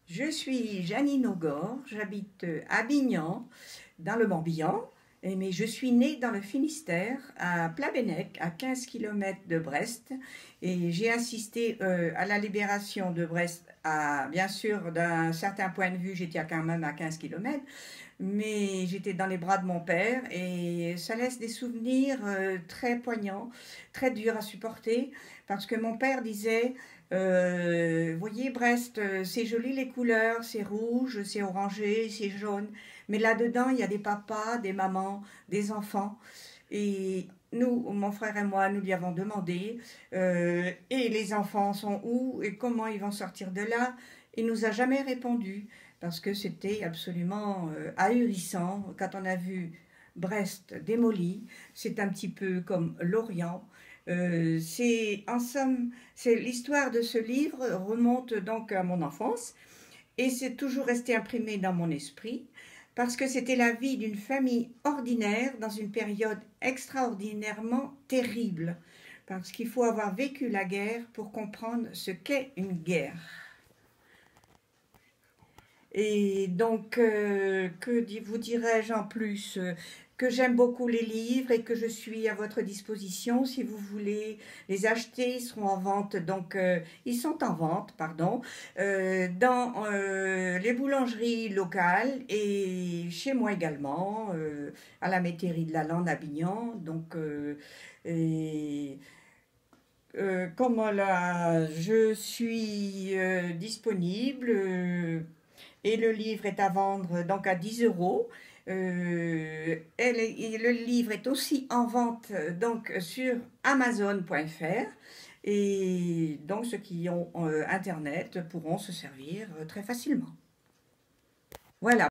Je suis Janine Augor, j'habite à Bignan, dans le Morbihan, mais je suis née dans le Finistère, à Plabennec, à 15 km de Brest, et j'ai assisté à la libération de Brest, bien sûr, d'un certain point de vue, j'étais quand même à 15 km, mais j'étais dans les bras de mon père, et ça laisse des souvenirs très poignants, très durs à supporter, parce que mon père disait... voyez Brest, c'est joli les couleurs, c'est rouge, c'est orangé, c'est jaune. Mais là-dedans, il y a des papas, des mamans, des enfants. Et nous, mon frère et moi, nous lui avons demandé, et les enfants sont où et comment ils vont sortir de là. Il nous a jamais répondu parce que c'était absolument ahurissant quand on a vu Brest démoli. C'est un petit peu comme l'Orient. C'est en somme, c'est l'histoire de ce livre remonte donc à mon enfance et c'est toujours resté imprimé dans mon esprit parce que c'était la vie d'une famille ordinaire dans une période extraordinairement terrible. Parce qu'il faut avoir vécu la guerre pour comprendre ce qu'est une guerre. Et donc, vous dirais-je en plus que j'aime beaucoup les livres et que je suis à votre disposition si vous voulez les acheter. Ils seront en vente, donc ils sont en vente, pardon, dans les boulangeries locales et chez moi également, à la métairie de la Lande à Bignan. Donc, et, comment là, je suis disponible. Et le livre est à vendre donc à 10 euros. Le livre est aussi en vente donc sur Amazon.fr et donc ceux qui ont Internet pourront se servir très facilement. Voilà.